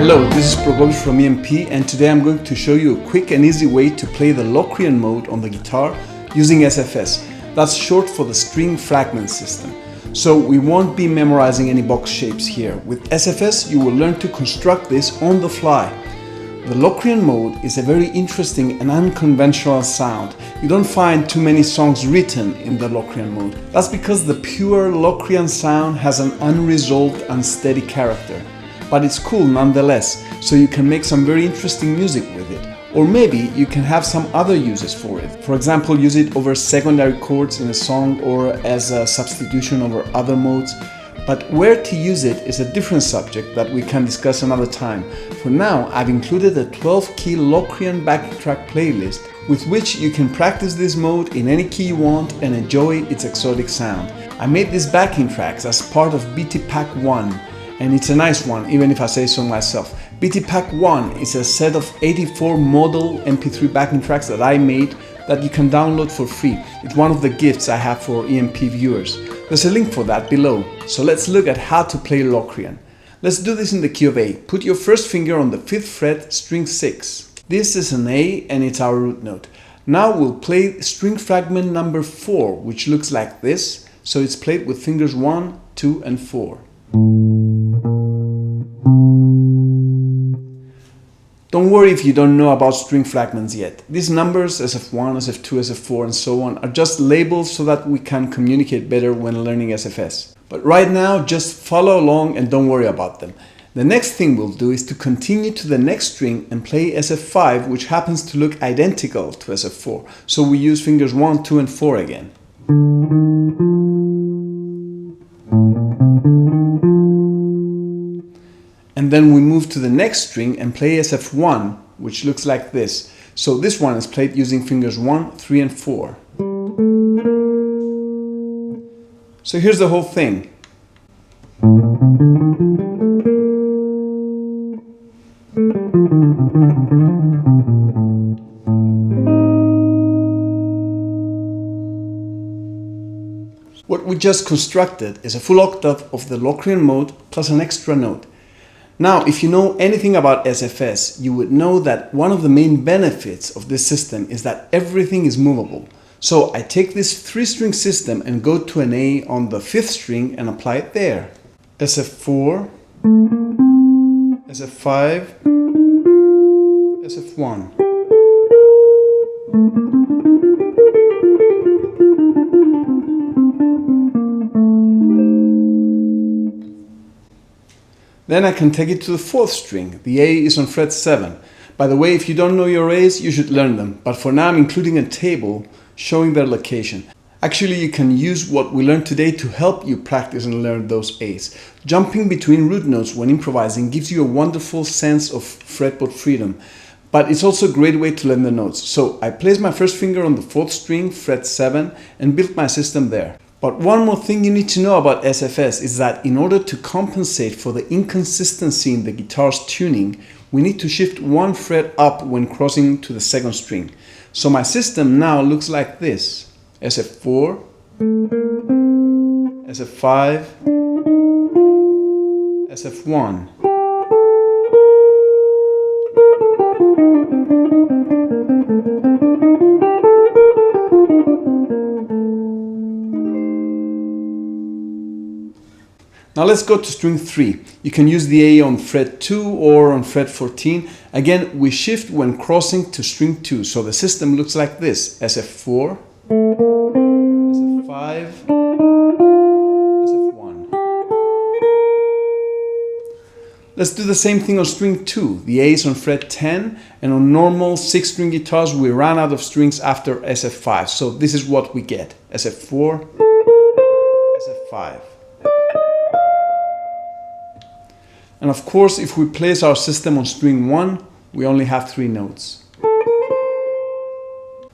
Hello, this is Prokopis from EMP, and today I'm going to show you a quick and easy way to play the Locrian mode on the guitar using SFS. That's short for the string fragment system. So we won't be memorizing any box shapes here. With SFS you will learn to construct this on the fly. The Locrian mode is a very interesting and unconventional sound. You don't find too many songs written in the Locrian mode. That's because the pure Locrian sound has an unresolved, unsteady character. But it's cool nonetheless, so you can make some very interesting music with it. Or maybe you can have some other uses for it. For example, use it over secondary chords in a song or as a substitution over other modes. But where to use it is a different subject that we can discuss another time. For now, I've included a 12-key Locrian backing track playlist with which you can practice this mode in any key you want and enjoy its exotic sound. I made these backing tracks as part of BT Pack 1. And it's a nice one, even if I say so myself. BT Pack 1 is a set of 84 model MP3 backing tracks that I made that you can download for free. It's one of the gifts I have for EMP viewers. There's a link for that below. So let's look at how to play Locrian. Let's do this in the key of A. Put your first finger on the 5th fret, string 6. This is an A and it's our root note. Now we'll play string fragment number 4, which looks like this. So it's played with fingers 1, 2 and 4. Don't worry if you don't know about string fragments yet. These numbers, SF1, SF2, SF4 and so on, are just labels so that we can communicate better when learning SFS. But right now, just follow along and don't worry about them. The next thing we'll do is to continue to the next string and play SF5, which happens to look identical to SF4. So we use fingers 1, 2 and 4 again. And then we move to the next string and play SF1, which looks like this. So this one is played using fingers 1, 3 and 4. So here's the whole thing. What we just constructed is a full octave of the Locrian mode plus an extra note. Now, if you know anything about SFS, you would know that one of the main benefits of this system is that everything is movable. So I take this 3-string system and go to an A on the 5th string and apply it there. SF4, SF5, SF1. Then I can take it to the 4th string. The A is on fret 7. By the way, if you don't know your A's, you should learn them. But for now, I'm including a table showing their location. Actually, you can use what we learned today to help you practice and learn those A's. Jumping between root notes when improvising gives you a wonderful sense of fretboard freedom. But it's also a great way to learn the notes. So I place my first finger on the 4th string, fret 7, and build my system there. But one more thing you need to know about SFS is that in order to compensate for the inconsistency in the guitar's tuning, we need to shift 1 fret up when crossing to the 2nd string. So my system now looks like this: SF4, SF5, SF1. Now let's go to string 3. You can use the A on fret 2 or on fret 14. Again, we shift when crossing to string 2, so the system looks like this: SF4, SF5, SF1. Let's do the same thing on string 2. The A is on fret 10, and on normal 6-string guitars we ran out of strings after SF5, so this is what we get: SF4, SF5. And of course, if we place our system on string 1, we only have 3 notes.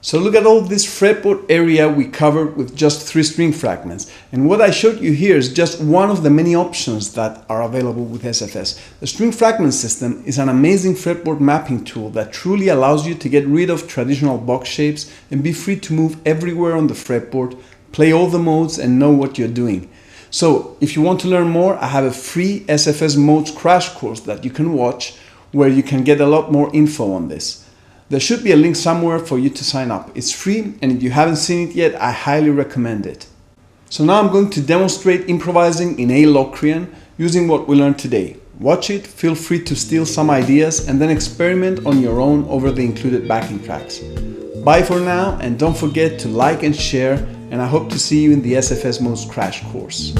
So look at all this fretboard area we covered with just 3 string fragments. And what I showed you here is just one of the many options that are available with SFS. The string fragment system is an amazing fretboard mapping tool that truly allows you to get rid of traditional box shapes and be free to move everywhere on the fretboard, play all the modes and know what you're doing. So if you want to learn more, I have a free SFS modes crash course that you can watch where you can get a lot more info on this. There should be a link somewhere for you to sign up. It's free, and if you haven't seen it yet, I highly recommend it. So now I'm going to demonstrate improvising in A Locrian using what we learned today. Watch it, feel free to steal some ideas, and then experiment on your own over the included backing tracks. Bye for now, and don't forget to like and share, and I hope to see you in the SFS Modes crash course.